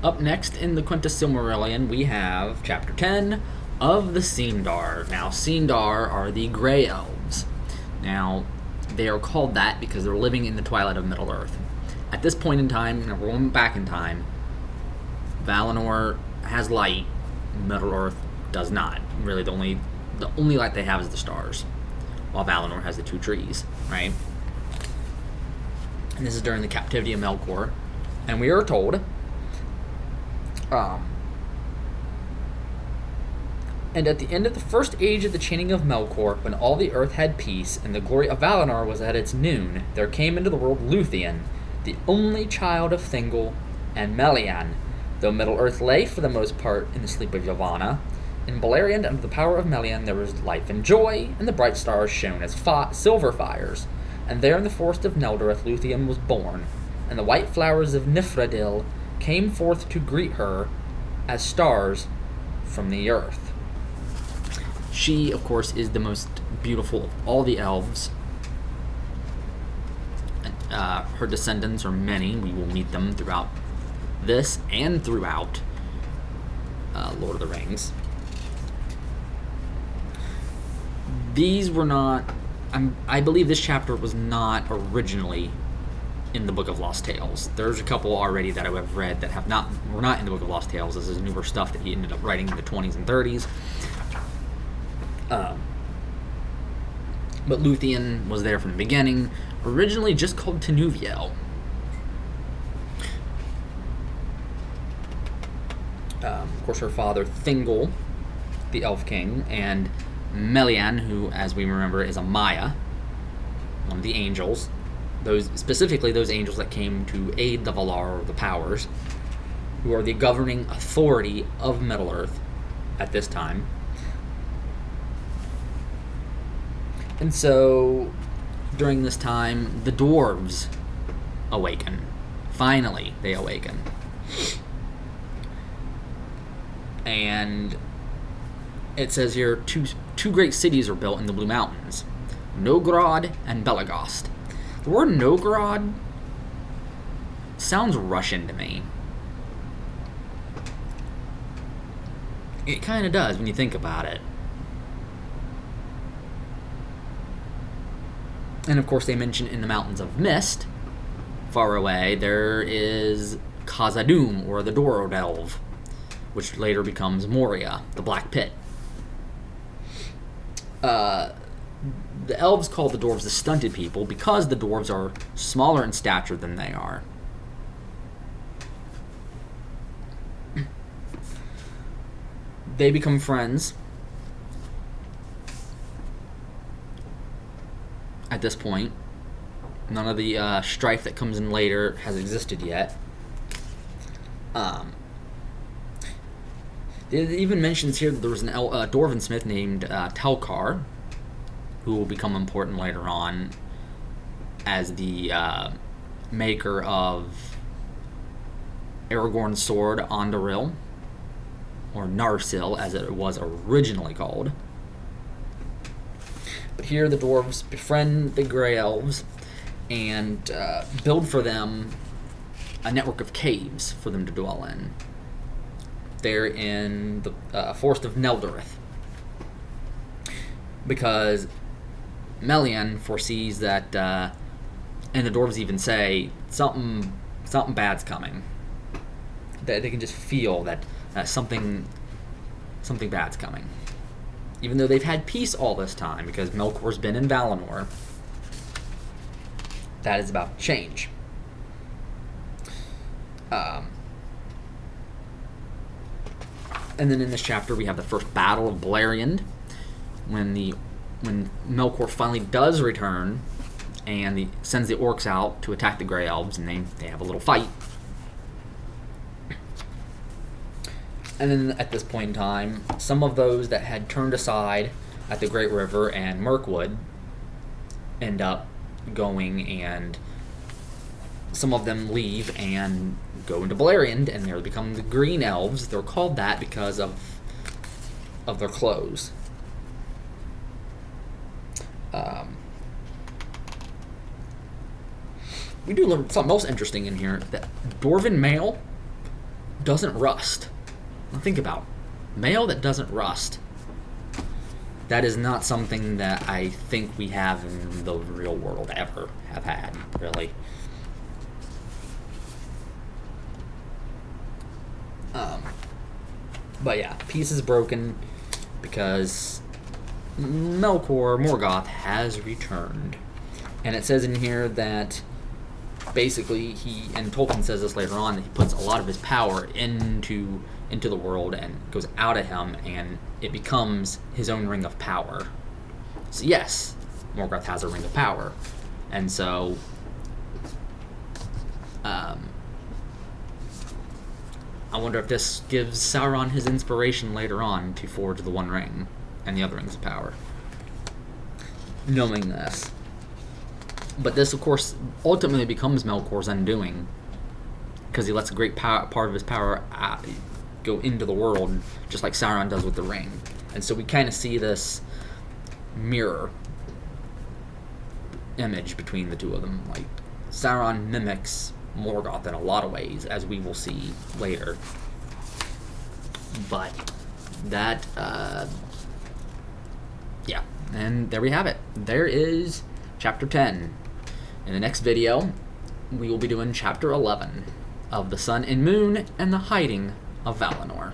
Up next in the Quenta Silmarillion, we have Chapter 10 of the Sindar. Now, Sindar are the Grey Elves. Now, they are called that because they're living in the twilight of Middle-earth. At this point in time, we're going back in time, Valinor has light, Middle-earth does not. Really, the only light they have is the stars, while Valinor has the two trees, right? And this is during the captivity of Melkor. And we are told, and at the end of the first age of the chaining of Melkor, when all the earth had peace, and the glory of Valinor was at its noon, there came into the world Luthien, the only child of Thingol and Melian. Though Middle-earth lay, for the most part, in the sleep of Yavanna, in Beleriand, under the power of Melian, there was life and joy, and the bright stars shone as silver fires. And there in the forest of Neldoreth, Luthien was born, and the white flowers of Nifredil came forth to greet her as stars from the earth. She, of course, is the most beautiful of all the elves. Her descendants are many. We will meet them throughout this and throughout Lord of the Rings. These were not... I believe this chapter was not originally in the Book of Lost Tales. There's a couple already that I have read that were not in the Book of Lost Tales. This is newer stuff that he ended up writing in the 20s and 30s. But Luthien was there from the beginning, originally just called Tenuviel. Of course, her father, Thingol, the Elf King, and Melian, who, as we remember, is a Maya, one of the angels. Specifically those angels that came to aid the Valar, or the Powers, who are the governing authority of Middle-earth at this time. And so, during this time, the dwarves awaken. Finally, they awaken. And it says here, two great cities are built in the Blue Mountains, Nogrod and Belagost. The word Nogrod sounds Russian to me. It kind of does when you think about it. And of course they mention in the Mountains of Mist, far away, there is Khazad-dûm, or the Door Elf, which later becomes Moria, the Black Pit. The elves call the dwarves the stunted people because the dwarves are smaller in stature than they are. They become friends at this point. None of the strife that comes in later has existed yet. It even mentions here that there was a dwarven smith named Telkar, who will become important later on as the maker of Aragorn's sword, Anduril, or Narsil, as it was originally called. But here the dwarves befriend the Grey Elves and build for them a network of caves for them to dwell in. They're in the forest of Neldoreth, because Melian foresees that, and the dwarves even say, something bad's coming. That they can just feel that something bad's coming. Even though they've had peace all this time, because Melkor's been in Valinor, that is about to change. And then in this chapter we have the first battle of Beleriand, when Melkor finally does return, and sends the orcs out to attack the Grey Elves, and they have a little fight. And then at this point in time, some of those that had turned aside at the Great River and Mirkwood end up going, and some of them leave and go into Beleriand, and they become the Green Elves. They're called that because of their clothes. We do learn something else interesting in here, that Dwarven male doesn't rust. Now think about mail that doesn't rust. That is not something that I think we have in the real world ever have had, really. But yeah, peace is broken because Morgoth has returned. And it says in here that basically and Tolkien says this later on, that he puts a lot of his power into the world and goes out of him, and it becomes his own ring of power. So yes, Morgoth has a ring of power. And so I wonder if this gives Sauron his inspiration later on to forge the One Ring and the other rings of power. Knowing this. But this, of course, ultimately becomes Melkor's undoing, because he lets a great part of his power go into the world, just like Sauron does with the ring. And so we kind of see this mirror image between the two of them. Like, Sauron mimics Morgoth in a lot of ways, as we will see later. But that, yeah. And there we have it. There is Chapter 10. In the next video, we will be doing Chapter 11 of The Sun and Moon and the Hiding of Valinor.